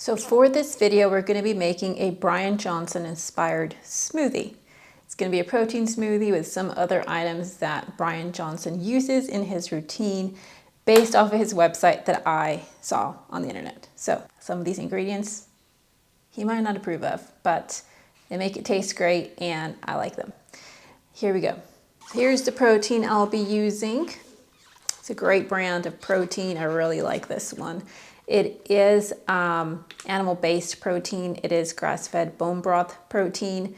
So for this video, we're going to be making a Bryan Johnson inspired smoothie. It's going to be a protein smoothie with some other items that Bryan Johnson uses in his routine based off of his website that I saw on the internet. So some of these ingredients he might not approve of, but they make it taste great and I like them. Here we go. Here's the protein I'll be using. It's a great brand of protein. I really like this one. It is animal-based protein. It is grass-fed bone broth protein.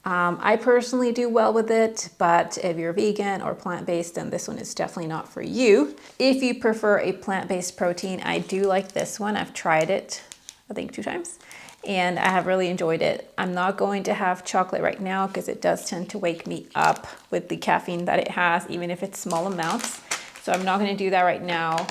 I personally do well with it, but if you're vegan or plant-based, then this one is definitely not for you. If you prefer a plant-based protein, I do like this one. I've tried it, I think 2 times, and I have really enjoyed it. I'm not going to have chocolate right now because it does tend to wake me up with the caffeine that it has, even if it's small amounts. So I'm not going to do that right now.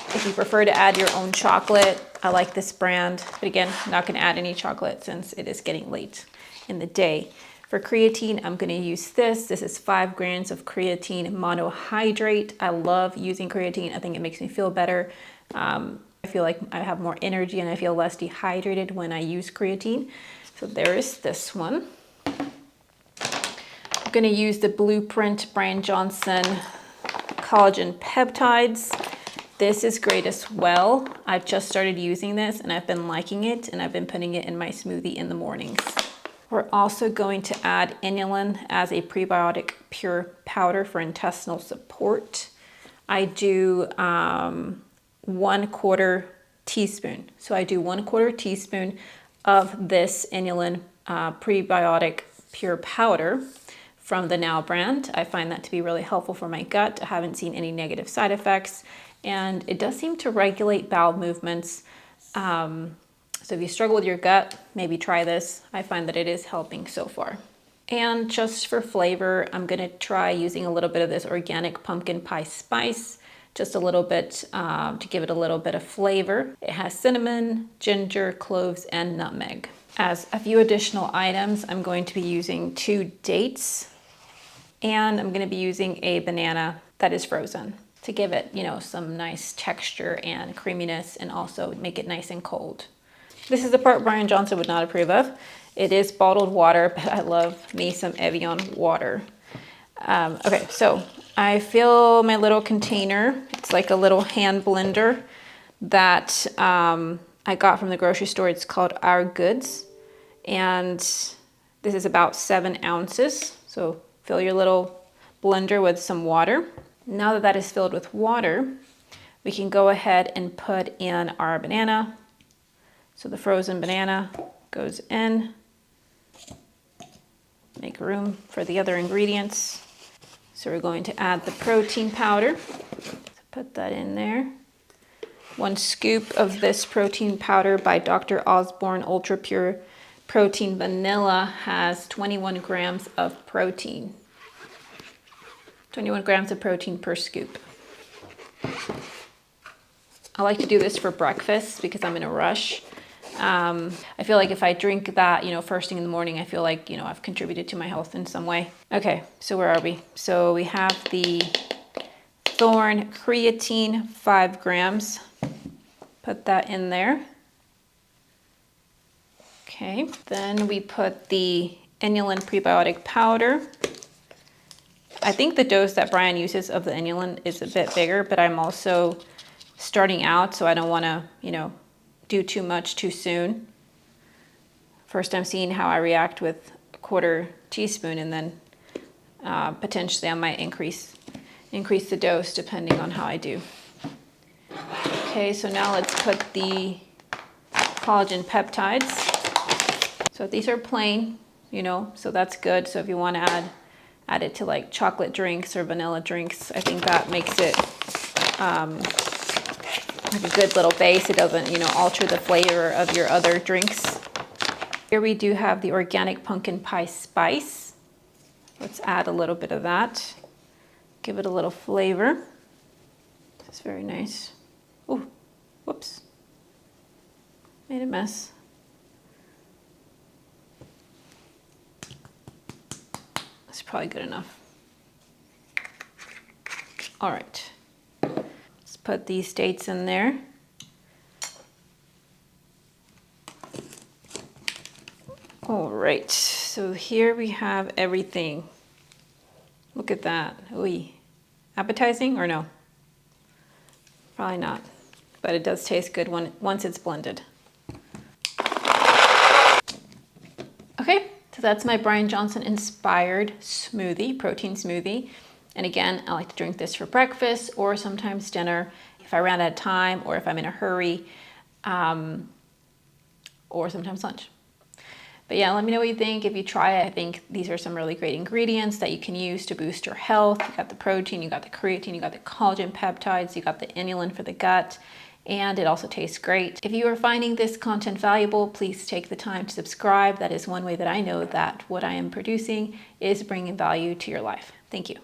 If you prefer to add your own chocolate, I like this brand, but again, I'm not going to add any chocolate since it is getting late in the day. For creatine, I'm going to use this. This is 5 grams of creatine monohydrate. I love using creatine. I think it makes me feel better. I feel like I have more energy and I feel less dehydrated when I use creatine. So there is this one. I'm going to use the Blueprint Bryan Johnson collagen peptides. This is great as well. I've just started using this and I've been liking it, and I've been putting it in my smoothie in the mornings. We're also going to add inulin as a prebiotic pure powder for intestinal support. I do 1/4 teaspoon. So I do 1/4 teaspoon of this inulin prebiotic pure powder from the Now brand. I find that to be really helpful for my gut. I haven't seen any negative side effects, and it does seem to regulate bowel movements. So if you struggle with your gut, maybe try this. I find that it is helping so far. And just for flavor, I'm gonna try using a little bit of this organic pumpkin pie spice, just a little bit to give it a little bit of flavor. It has cinnamon, ginger, cloves, and nutmeg. As a few additional items, I'm going to be using 2 dates, and I'm gonna be using a banana that is frozen to give it, some nice texture and creaminess, and also make it nice and cold. This is the part Bryan Johnson would not approve of. It is bottled water, but I love me some Evian water. Okay, so I fill my little container. It's like a little hand blender that I got from the grocery store. It's called Our Goods, and this is about 7 ounces. So fill your little blender with some water. Now that that is filled with water, we can go ahead and put in our banana. So the frozen banana goes in. Make room for the other ingredients. So we're going to add the protein powder. So put that in there. 1 scoop of this protein powder by Dr. Osborne Ultra Pure Protein Vanilla has 21 grams of protein. 21 grams of protein per scoop. I like to do this for breakfast because I'm in a rush. I feel like if I drink that, first thing in the morning, I feel like, I've contributed to my health in some way. Okay, so where are we? So we have the Thorne creatine, 5 grams. Put that in there. Okay, then we put the inulin prebiotic powder. I think the dose that Bryan uses of the inulin is a bit bigger, but I'm also starting out, so I don't want to, do too much too soon. First, I'm seeing how I react with 1/4 teaspoon, and then potentially I might increase the dose depending on how I do. Okay, so now let's put the collagen peptides. So these are plain, so that's good. So if you want to add it to like chocolate drinks or vanilla drinks, I think that makes it like a good little base. It doesn't, alter the flavor of your other drinks. Here we do have the organic pumpkin pie spice. Let's add a little bit of that. Give it a little flavor. It's very nice. Oh, whoops. Made a mess. That's probably good enough. All right. Put these dates in there. All right, so here we have everything. Look at that. Ooh. Appetizing or no? Probably not, but it does taste good once it's blended. Okay, so that's my Bryan Johnson inspired smoothie, protein smoothie. And again, I like to drink this for breakfast or sometimes dinner if I ran out of time or if I'm in a hurry, or sometimes lunch. But yeah, let me know what you think. If you try it, I think these are some really great ingredients that you can use to boost your health. You got the protein, you got the creatine, you got the collagen peptides, you got the inulin for the gut, and it also tastes great. If you are finding this content valuable, please take the time to subscribe. That is one way that I know that what I am producing is bringing value to your life. Thank you.